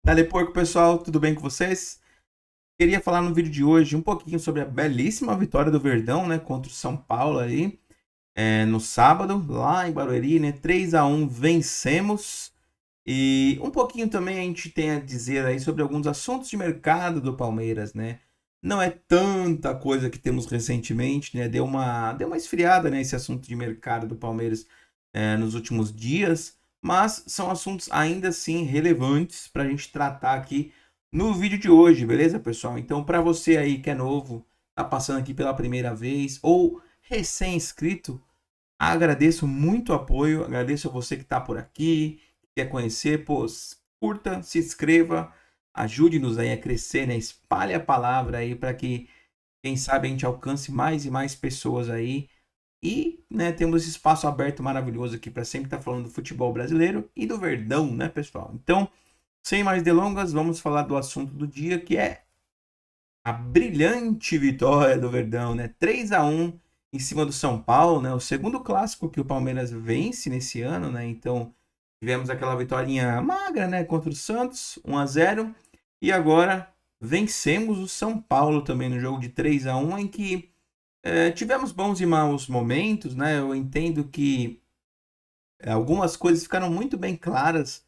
Dale Porco, pessoal, tudo bem com vocês? Queria falar no vídeo de hoje um pouquinho sobre a belíssima vitória do Verdão, né, contra o São Paulo aí, no sábado, lá em Barueri, né, 3-1 vencemos. E um pouquinho também a gente tem a dizer aí sobre alguns assuntos de mercado do Palmeiras, né? Não é tanta coisa que temos recentemente, né? Deu uma esfriada, né, esse assunto de mercado do Palmeiras nos últimos dias, mas são assuntos ainda assim relevantes para a gente tratar aqui no vídeo de hoje, beleza, pessoal? Então, para você aí que é novo, tá passando aqui pela primeira vez ou recém-inscrito, agradeço muito o apoio, agradeço a você que está por aqui, que quer conhecer, pô, curta, se inscreva, ajude-nos aí a crescer, né? Espalhe a palavra aí para que, quem sabe, a gente alcance mais e mais pessoas aí. E, né, temos esse espaço aberto maravilhoso aqui para sempre estar falando do futebol brasileiro e do Verdão, né, pessoal? Então, sem mais delongas, vamos falar do assunto do dia, que é a brilhante vitória do Verdão, né? 3-1 em cima do São Paulo, né? O segundo clássico que o Palmeiras vence nesse ano, né? Então, tivemos aquela vitória magra, né, contra o Santos, 1-0, e agora vencemos o São Paulo também no jogo de 3-1 em que tivemos bons e maus momentos, né? Eu entendo que algumas coisas ficaram muito bem claras,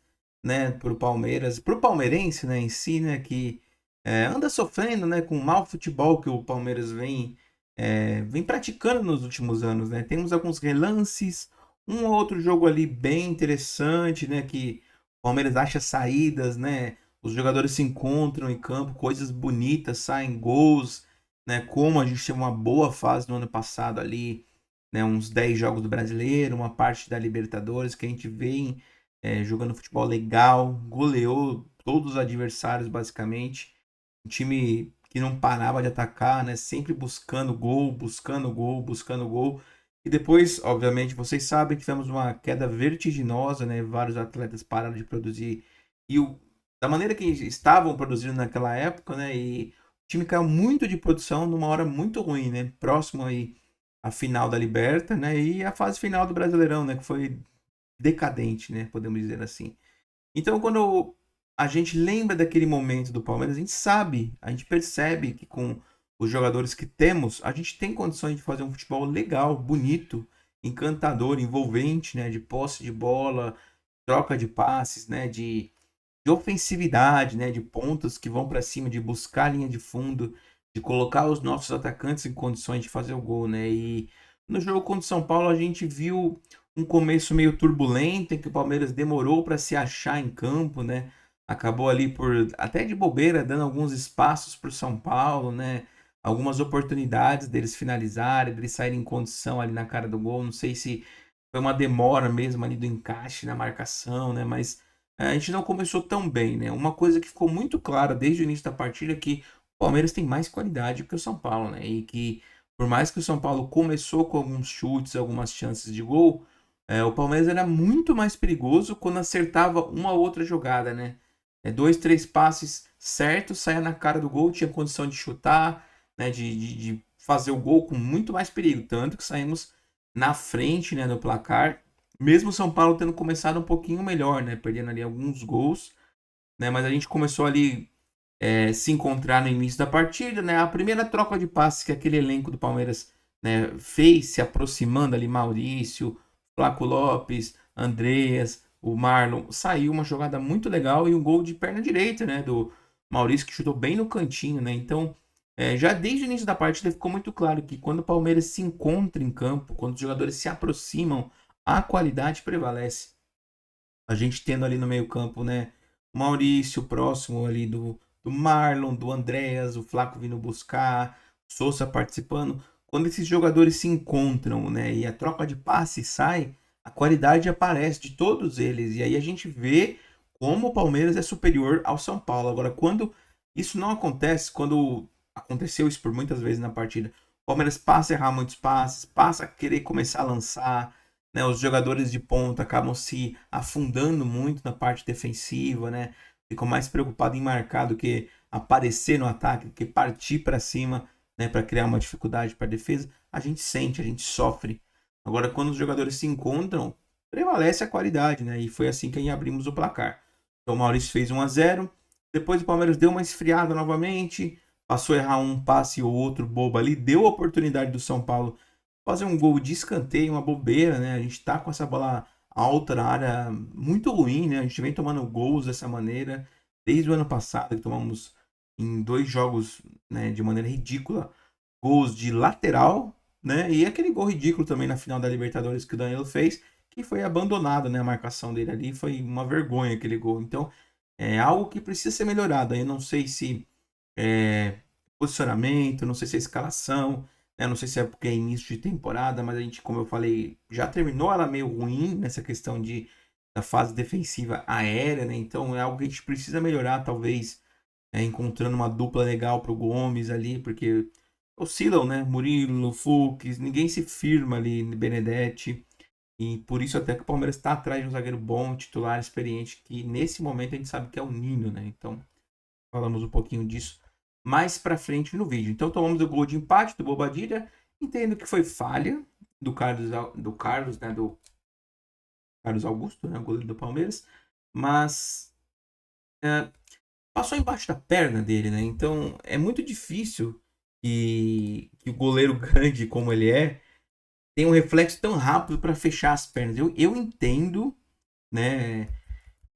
né, para o Palmeiras, para o palmeirense, né, em si, né, que anda sofrendo, né, com o mau futebol que o Palmeiras vem praticando nos últimos anos, né. Temos alguns relances, um ou outro jogo ali bem interessante, né, que o Palmeiras acha saídas, né, os jogadores se encontram em campo, coisas bonitas, saem gols, né, como a gente teve uma boa fase no ano passado ali, né, uns 10 jogos do Brasileiro, uma parte da Libertadores, que a gente vem jogando futebol legal, goleou todos os adversários basicamente, um time que não parava de atacar, né, sempre buscando gol, buscando gol, buscando gol, e depois, obviamente, vocês sabem que tivemos uma queda vertiginosa, né, vários atletas pararam de produzir, e da maneira que estavam produzindo naquela época, né, e o time caiu muito de produção numa hora muito ruim, né, próximo aí a final da Liberta, né? E a fase final do Brasileirão, né? Que foi decadente, né? Podemos dizer assim. Então, quando a gente lembra daquele momento do Palmeiras, a gente sabe, a gente percebe que com os jogadores que temos, a gente tem condições de fazer um futebol legal, bonito, encantador, envolvente, né? De posse de bola, troca de passes, né? De ofensividade, né? De pontas que vão para cima, de buscar a linha de fundo, de colocar os nossos atacantes em condições de fazer o gol, né? E no jogo contra o São Paulo a gente viu um começo meio turbulento, em que o Palmeiras demorou para se achar em campo, né? Acabou ali por até de bobeira dando alguns espaços para o São Paulo, né? Algumas oportunidades deles finalizarem, deles saírem em condição ali na cara do gol. Não sei se foi uma demora mesmo ali do encaixe na marcação, né? Mas a gente não começou tão bem, né? Uma coisa que ficou muito clara desde o início da partida é que o Palmeiras tem mais qualidade que o São Paulo, né? E que por mais que o São Paulo começou com alguns chutes, algumas chances de gol, o Palmeiras era muito mais perigoso quando acertava uma ou outra jogada, né? Dois, três passes certos, saia na cara do gol, tinha condição de chutar, né? De fazer o gol com muito mais perigo. Tanto que saímos na frente, né, no placar, mesmo o São Paulo tendo começado um pouquinho melhor, né, perdendo ali alguns gols, né, mas a gente começou ali se encontrar no início da partida, né, a primeira troca de passes que aquele elenco do Palmeiras, né, fez, se aproximando ali, Maurício, Flaco Lopes, Andreas, o Marlon, saiu uma jogada muito legal e um gol de perna direita, né, do Maurício que chutou bem no cantinho, né, então já desde o início da partida ficou muito claro que quando o Palmeiras se encontra em campo, quando os jogadores se aproximam, a qualidade prevalece. A gente tendo ali no meio-campo, né? O Maurício próximo ali do Marlon, do Andréas, o Flaco vindo buscar, o Sousa participando. Quando esses jogadores se encontram, né? E a troca de passe sai, a qualidade aparece de todos eles. E aí a gente vê como o Palmeiras é superior ao São Paulo. Agora, quando isso não acontece, quando aconteceu isso por muitas vezes na partida, o Palmeiras passa a errar muitos passes, passa a querer começar a lançar, né, os jogadores de ponta acabam se afundando muito na parte defensiva, né? Ficam mais preocupados em marcar do que aparecer no ataque, do que partir para cima, né, para criar uma dificuldade para a defesa. A gente sente, a gente sofre. Agora, quando os jogadores se encontram, prevalece a qualidade, né? E foi assim que abrimos o placar. Então, o Maurício fez 1-0. Depois o Palmeiras deu uma esfriada novamente, passou a errar um passe ou outro bobo ali, deu a oportunidade do São Paulo fazer um gol de escanteio, uma bobeira, né? A gente tá com essa bola alta na área muito ruim, né? A gente vem tomando gols dessa maneira desde o ano passado, que tomamos em 2 jogos, né, de maneira ridícula, gols de lateral, né? E aquele gol ridículo também na final da Libertadores que o Danilo fez, que foi abandonado, né? A marcação dele ali foi uma vergonha aquele gol. Então, é algo que precisa ser melhorado. Eu não sei se é posicionamento, não sei se é escalação, né? Não sei se é porque é início de temporada, mas a gente, como eu falei, já terminou ela meio ruim nessa questão da fase defensiva aérea, né? Então é algo que a gente precisa melhorar, talvez encontrando uma dupla legal pro Gomes ali, porque oscilam, né? Murilo, Fux, ninguém se firma ali, Benedetti. E por isso até que o Palmeiras está atrás de um zagueiro bom, titular, experiente, que nesse momento a gente sabe que é o Nino, né? Então falamos um pouquinho disso mais pra frente no vídeo. Então tomamos o gol de empate do Bobadilha. Entendo que foi falha do Carlos, né? Do Carlos Augusto, né? O goleiro do Palmeiras. Mas é, passou embaixo da perna dele, né? Então é muito difícil que o goleiro grande como ele é tenha um reflexo tão rápido para fechar as pernas. Eu entendo, né?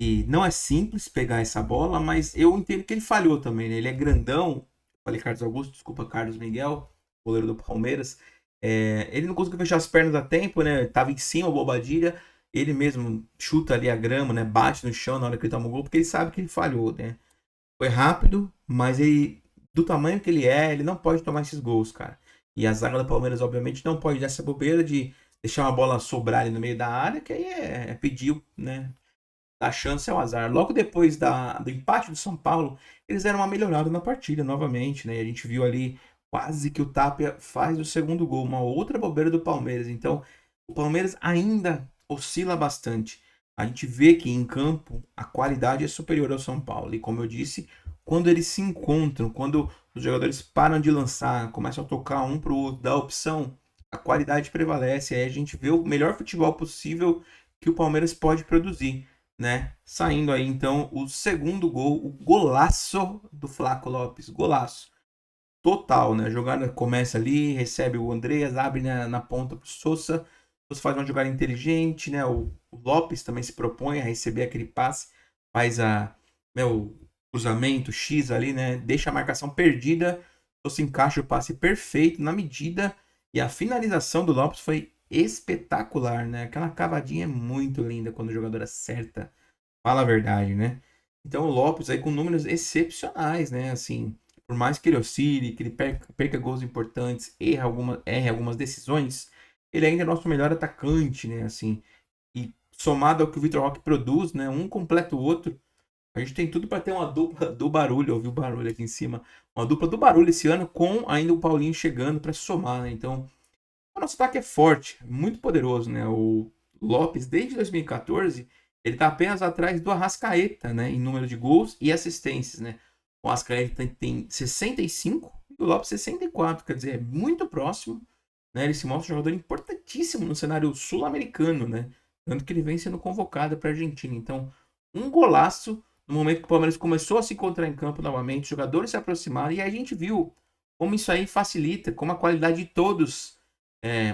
E não é simples pegar essa bola, mas eu entendo que ele falhou também, né? Ele é grandão. Falei Carlos Augusto, desculpa, Carlos Miguel, goleiro do Palmeiras. Ele não conseguiu fechar as pernas a tempo, né? Tava em cima, o Bobadilha. Ele mesmo chuta ali a grama, né? Bate no chão na hora que ele toma o gol, porque ele sabe que ele falhou, né? Foi rápido, mas ele, do tamanho que ele é, ele não pode tomar esses gols, cara. E a zaga do Palmeiras, obviamente, não pode dar essa bobeira de deixar uma bola sobrar ali no meio da área, que aí é pedir, né? A chance é o azar. Logo depois do empate do São Paulo, eles deram uma melhorada na partida novamente, né? A gente viu ali quase que o Tapia faz o segundo gol, uma outra bobeira do Palmeiras. Então, o Palmeiras ainda oscila bastante. A gente vê que em campo a qualidade é superior ao São Paulo. E como eu disse, quando eles se encontram, quando os jogadores param de lançar, começam a tocar um pro outro, dar opção, a qualidade prevalece. Aí a gente vê o melhor futebol possível que o Palmeiras pode produzir, né? Saindo aí então o segundo gol, o golaço do Flaco Lopes, golaço total, né? A jogada começa ali, recebe o Andreas, abre na ponta pro Sousa, Sousa faz uma jogada inteligente, né? O Lopes também se propõe a receber aquele passe, faz o cruzamento X ali, né? Deixa a marcação perdida, Sousa encaixa o passe perfeito na medida e a finalização do Lopes foi espetacular, né? Aquela cavadinha é muito linda quando o jogador acerta. Fala a verdade, né? Então o Lopes aí com números excepcionais, né? Assim, por mais que ele oscile, que ele perca gols importantes, erre algumas decisões, ele ainda é nosso melhor atacante, né? Assim, e somado ao que o Vitor Roque produz, né? Um completa o outro. A gente tem tudo para ter uma dupla do barulho, ouviu o barulho aqui em cima, uma dupla do barulho esse ano com ainda o Paulinho chegando para somar, né? Então, o nosso ataque é forte, muito poderoso, né? O Lopes, desde 2014, ele tá apenas atrás do Arrascaeta, né? Em número de gols e assistências, né? O Arrascaeta tem 65 e o Lopes 64, quer dizer, é muito próximo, né? Ele se mostra um jogador importantíssimo no cenário sul-americano, né? Tanto que ele vem sendo convocado para a Argentina. Então, um golaço no momento que o Palmeiras começou a se encontrar em campo novamente, os jogadores se aproximaram e a gente viu como isso aí facilita, como a qualidade de todos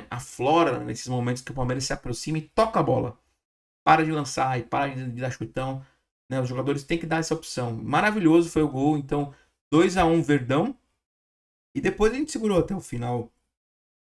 aflora nesses momentos que o Palmeiras se aproxima e toca a bola. Para de lançar e para de dar chutão. Né? Os jogadores têm que dar essa opção. Maravilhoso foi o gol. Então, 2-1 Verdão. E depois a gente segurou até o final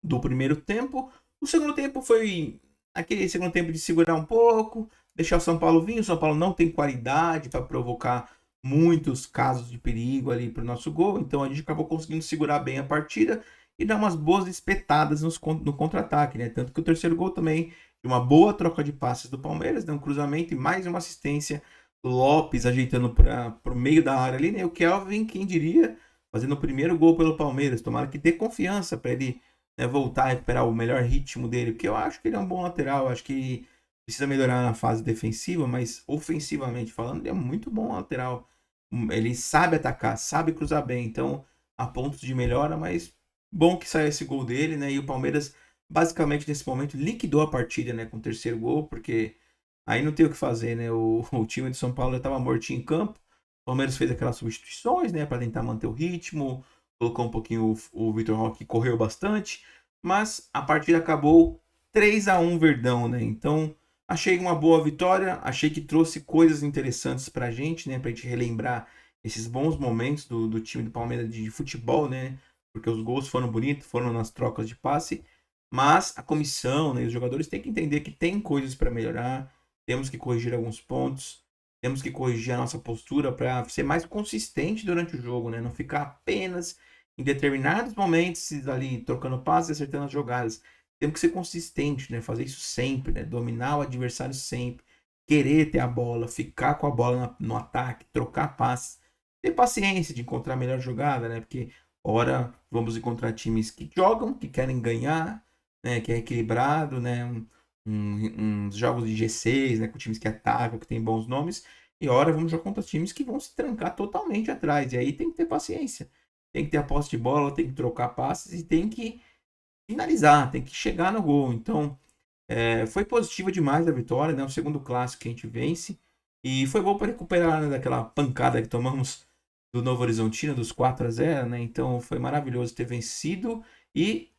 do primeiro tempo. O segundo tempo foi aquele segundo tempo de segurar um pouco, deixar o São Paulo vir. O São Paulo não tem qualidade para provocar muitos casos de perigo ali para o nosso gol. Então a gente acabou conseguindo segurar bem a partida e dar umas boas espetadas no contra-ataque, né? Tanto que o terceiro gol também, de uma boa troca de passes do Palmeiras, né? Um cruzamento e mais uma assistência. Lopes ajeitando para o meio da área ali, né? O Kelvin, quem diria, fazendo o primeiro gol pelo Palmeiras. Tomara que dê confiança para ele, né, voltar a recuperar o melhor ritmo dele, porque eu acho que ele é um bom lateral, acho que precisa melhorar na fase defensiva, mas ofensivamente falando, ele é muito bom lateral. Ele sabe atacar, sabe cruzar bem, então há pontos de melhora, mas bom que saiu esse gol dele, né? E o Palmeiras basicamente nesse momento liquidou a partida, né, com o terceiro gol, porque aí não tem o que fazer, né? O time de São Paulo estava mortinho em campo. Palmeiras fez aquelas substituições, né, para tentar manter o ritmo, colocou um pouquinho o Vitor Roque, correu bastante, mas a partida acabou 3-1 Verdão, né? Então, achei uma boa vitória, achei que trouxe coisas interessantes pra gente, né, pra gente relembrar esses bons momentos do time do Palmeiras de futebol, né? Porque os gols foram bonitos, foram nas trocas de passe, mas a comissão, né, os jogadores têm que entender que tem coisas para melhorar, temos que corrigir alguns pontos, temos que corrigir a nossa postura para ser mais consistente durante o jogo, né? Não ficar apenas em determinados momentos ali trocando passes e acertando as jogadas. Temos que ser consistente, né? Fazer isso sempre, né? Dominar o adversário sempre, querer ter a bola, ficar com a bola no ataque, trocar passes, ter paciência de encontrar a melhor jogada, né? Porque ora vamos encontrar times que jogam, que querem ganhar, né? Que é equilibrado, né? Uns jogos de G6, né? Com times que atacam, que tem bons nomes. E ora vamos jogar contra times que vão se trancar totalmente atrás. E aí tem que ter paciência. Tem que ter a posse de bola, tem que trocar passes e tem que finalizar, tem que chegar no gol. Então, foi positiva demais a vitória, né? O segundo clássico que a gente vence. E foi bom para recuperar, né, daquela pancada que tomamos do Novo Horizontino, dos 4-0, né? Então foi maravilhoso ter vencido e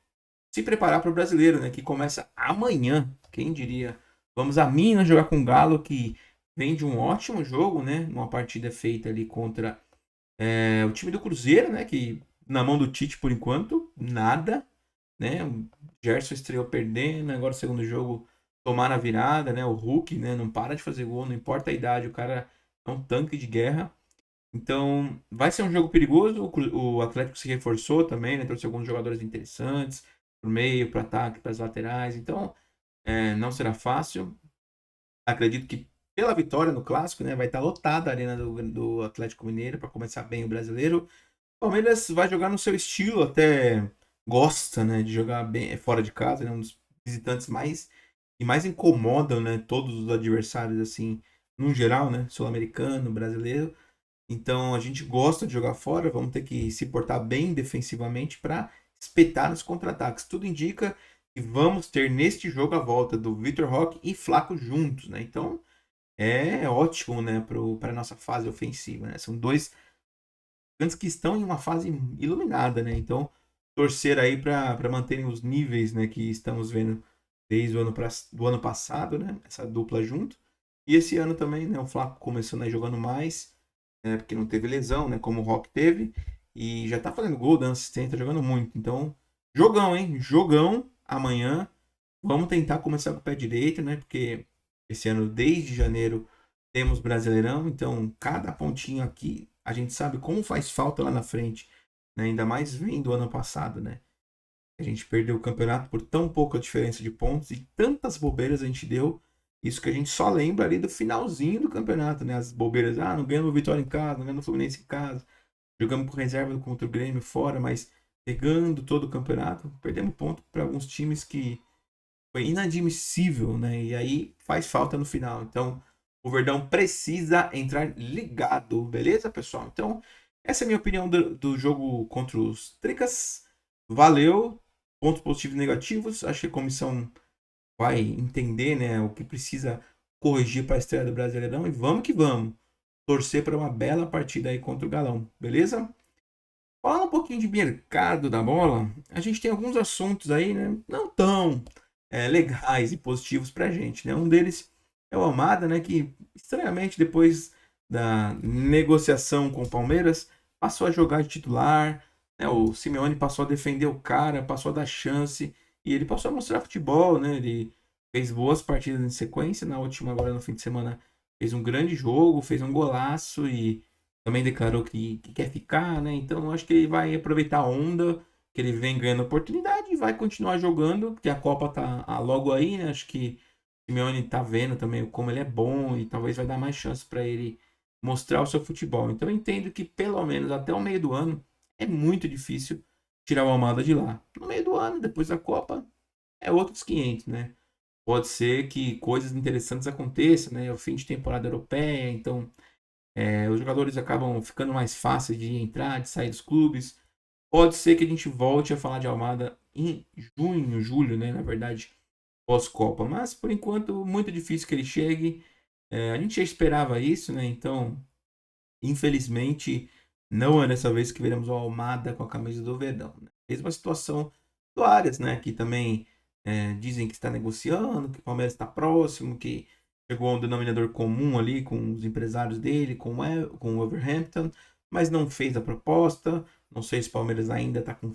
se preparar para o brasileiro, né? Que começa amanhã, quem diria. Vamos a Minas jogar com o Galo, que vem de um ótimo jogo, né? Uma partida feita ali contra o time do Cruzeiro, né? Que na mão do Tite, por enquanto, nada, né? O Gerson estreou perdendo, agora o segundo jogo tomaram a virada, né? O Hulk, né? Não para de fazer gol, não importa a idade, o cara é um tanque de guerra. Então, vai ser um jogo perigoso. O Atlético se reforçou também, né? Trouxe alguns jogadores interessantes pro meio, pro ataque, para as laterais. Então, não será fácil. Acredito que pela vitória no clássico, né? Vai estar lotada a arena do Atlético Mineiro para começar bem o brasileiro. O Palmeiras vai jogar no seu estilo, até gosta, né, de jogar bem fora de casa, né, um dos visitantes mais incomodam, né, todos os adversários assim, no geral, né, sul-americano, brasileiro. Então a gente gosta de jogar fora, vamos ter que se portar bem defensivamente para espetar nos contra-ataques. Tudo indica que vamos ter neste jogo a volta do Vitor Roque e Flaco juntos, né? Então é ótimo, né, para a nossa fase ofensiva, né? São dois gigantes que estão em uma fase iluminada, né? Então, torcer aí para manterem os níveis, né, que estamos vendo desde do ano passado, né? Essa dupla junto. E esse ano também, né, o Flaco começando aí jogando mais, porque não teve lesão, né, como o Rock teve, e já tá fazendo gol, dando assistência, tá jogando muito. Então, jogão, hein? Jogão amanhã. Vamos tentar começar com o pé direito, né? Porque esse ano, desde janeiro, temos Brasileirão, então cada pontinho aqui a gente sabe como faz falta lá na frente, né? Ainda mais vem do ano passado, né? A gente perdeu o campeonato por tão pouca diferença de pontos e tantas bobeiras a gente deu. Isso que a gente só lembra ali do finalzinho do campeonato, né? As bobeiras, não ganhamos Vitória em casa, não ganhamos Fluminense em casa, jogamos com reserva contra o Grêmio fora, mas pegando todo o campeonato, perdemos ponto para alguns times que foi inadmissível, né? E aí faz falta no final. Então, o Verdão precisa entrar ligado, beleza, pessoal? Então, essa é a minha opinião do jogo contra os Tricas. Valeu. Pontos positivos e negativos. Acho que a comissão vai entender, né, o que precisa corrigir para a estreia do Brasileirão. E vamos que vamos. Torcer para uma bela partida aí contra o Galão, beleza? Falando um pouquinho de mercado da bola, a gente tem alguns assuntos aí, né, não tão legais e positivos pra gente, né? Um deles é o Almada, né, que estranhamente depois da negociação com o Palmeiras passou a jogar de titular, né? O Simeone passou a defender o cara, passou a dar chance e ele passou a mostrar futebol, né? Ele fez boas partidas em sequência, na última agora no fim de semana fez um grande jogo, fez um golaço e também declarou que quer ficar, né? Então acho que ele vai aproveitar a onda que ele vem ganhando oportunidade e vai continuar jogando, porque a Copa tá logo aí, né? Acho que o Simeone tá vendo também como ele é bom e talvez vai dar mais chance para ele mostrar o seu futebol. Então eu entendo que pelo menos até o meio do ano é muito difícil tirar o Almada de lá. No meio do ano, depois da Copa, é outros 500, né? Pode ser que coisas interessantes aconteçam, né? É o fim de temporada europeia, então os jogadores acabam ficando mais fáceis de entrar, de sair dos clubes. Pode ser que a gente volte a falar de Almada em junho, julho, né? Na verdade, pós-Copa. Mas, por enquanto, muito difícil que ele chegue. A gente já esperava isso, né? Então, Infelizmente, não é dessa vez que veremos o Almada com a camisa do Verdão, né? Mesma situação do Arias, né? Que também dizem que está negociando, que o Palmeiras está próximo, que chegou a um denominador comum ali com os empresários dele, com o Wolverhampton, mas não fez a proposta. Não sei se o Palmeiras ainda está com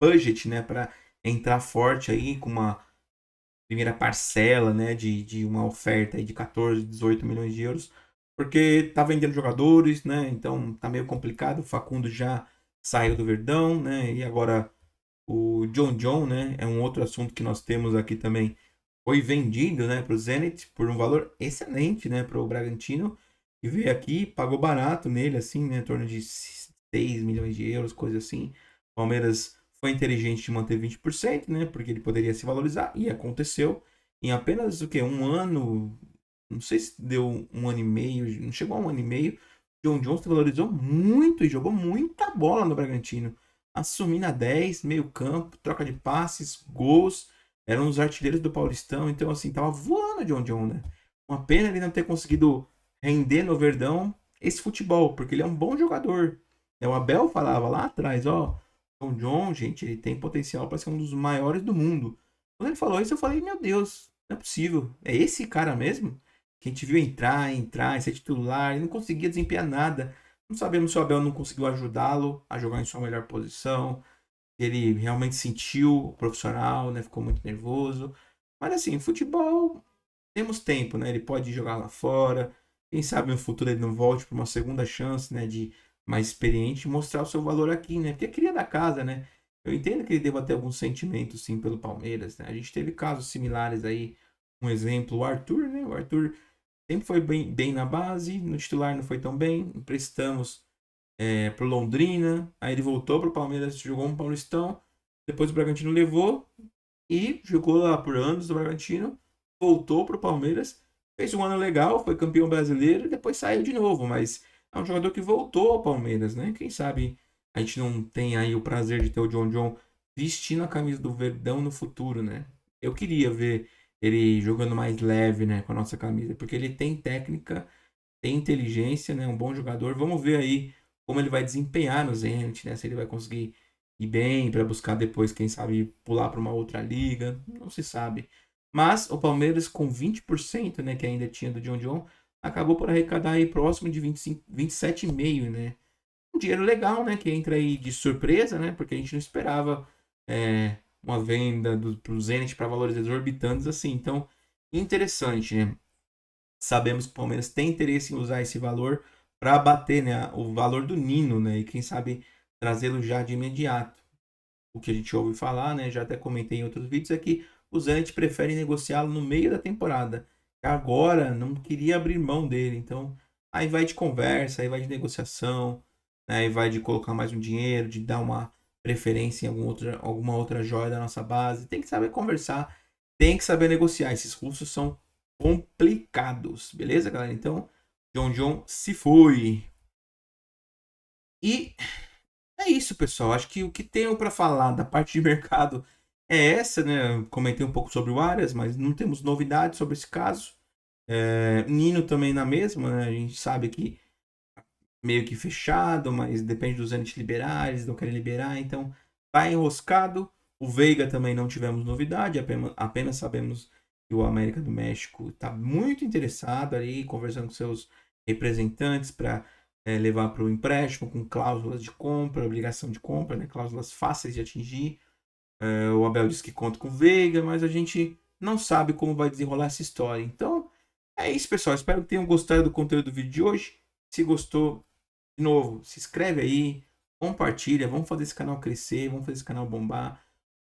budget, né, para entrar forte aí com uma primeira parcela, né, de uma oferta aí de 14, 18 milhões de euros, porque tá vendendo jogadores, né, então tá meio complicado. O Facundo já saiu do Verdão, né, e agora o John, né, é um outro assunto que nós temos aqui também, foi vendido, né, para o Zenit por um valor excelente, né, para o Bragantino, e veio aqui, pagou barato nele, assim, né, em torno de 6 milhões de euros, coisa assim. O Palmeiras foi inteligente de manter 20%, né, porque ele poderia se valorizar, e aconteceu. Em apenas, o que, um ano, não sei se deu um ano e meio, não chegou a um ano e meio, John se valorizou muito e jogou muita bola no Bragantino, assumindo a 10, meio campo, troca de passes, gols, eram os artilheiros do Paulistão, então assim, tava voando John, né? Uma pena ele não ter conseguido render no Verdão esse futebol, porque ele é um bom jogador. O Abel falava lá atrás, ó, John, gente, ele tem potencial para ser um dos maiores do mundo. Quando ele falou isso, eu falei, meu Deus, não é possível. É esse cara mesmo? Que a gente viu entrar, ser titular, e não conseguia desempenhar nada. Não sabemos se o Abel não conseguiu ajudá-lo a jogar em sua melhor posição. Ele realmente sentiu o profissional, né? Ficou muito nervoso. Mas assim, futebol, temos tempo, né? Ele pode jogar lá fora. Quem sabe no futuro ele não volte para uma segunda chance, né? De mais experiente e mostrar o seu valor aqui, né? Porque é cria da casa, né? Eu entendo que ele deva ter algum sentimento, sim, pelo Palmeiras, né? A gente teve casos similares aí. Um exemplo, o Arthur, né? O Arthur sempre foi bem na base, no titular não foi tão bem. Emprestamos pro Londrina, aí ele voltou pro Palmeiras, jogou um Paulistão, depois o Bragantino levou e jogou lá por anos no Bragantino, voltou pro Palmeiras, fez um ano legal, foi campeão brasileiro e depois saiu de novo, mas é um jogador que voltou ao Palmeiras, né? Quem sabe a gente não tem aí o prazer de ter o John vestindo a camisa do Verdão no futuro, né? Eu queria ver ele jogando mais leve, né, com a nossa camisa, porque ele tem técnica, tem inteligência, né? Um bom jogador. Vamos ver aí como ele vai desempenhar no Zenit, né? Se ele vai conseguir ir bem para buscar depois, quem sabe, pular para uma outra liga. Não se sabe. Mas o Palmeiras, com 20%, né, que ainda tinha do John, acabou por arrecadar aí próximo de 25, 27,5, né? Um dinheiro legal, né? Que entra aí de surpresa, né? Porque a gente não esperava uma venda pro Zenit para valores exorbitantes assim. Então, interessante, né? Sabemos que o Palmeiras tem interesse em usar esse valor para abater, né, o valor do Nino, né, e quem sabe trazê-lo já de imediato. O que a gente ouve falar, né, já até comentei em outros vídeos, é que o Zanetti prefere negociá-lo no meio da temporada. Agora não queria abrir mão dele, então aí vai de conversa, aí vai de negociação, né, aí vai de colocar mais um dinheiro, de dar uma preferência em alguma outra joia da nossa base. Tem que saber conversar, tem que saber negociar. Esses russos são complicados, beleza, galera? Então, John se foi. E é isso, pessoal. Acho que o que tenho para falar da parte de mercado é essa, né? Comentei um pouco sobre o Arias, mas não temos novidades sobre esse caso. Nino também na mesma, né? A gente sabe que meio que fechado, mas depende dos entes liberar, eles não querem liberar, então tá enroscado. O Veiga também não tivemos novidade, apenas sabemos que o América do México está muito interessado ali, conversando com seus representantes para levar para o empréstimo com cláusulas de compra, obrigação de compra, né, cláusulas fáceis de atingir. O Abel disse que conta com o Veiga, mas a gente não sabe como vai desenrolar essa história. Então, é isso, pessoal. Espero que tenham gostado do conteúdo do vídeo de hoje. Se gostou, de novo, se inscreve aí, compartilha, vamos fazer esse canal crescer, vamos fazer esse canal bombar.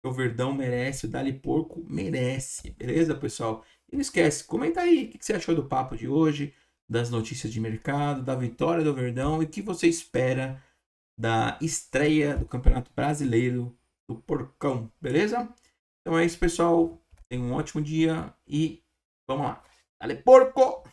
O Verdão merece, o Dali Porco merece, beleza, pessoal? E não esquece, comenta aí o que você achou do papo de hoje, das notícias de mercado, da vitória do Verdão e o que você espera da estreia do Campeonato Brasileiro do Porcão, beleza? Então é isso, pessoal. Tenha um ótimo dia e vamos lá. Dale Porco!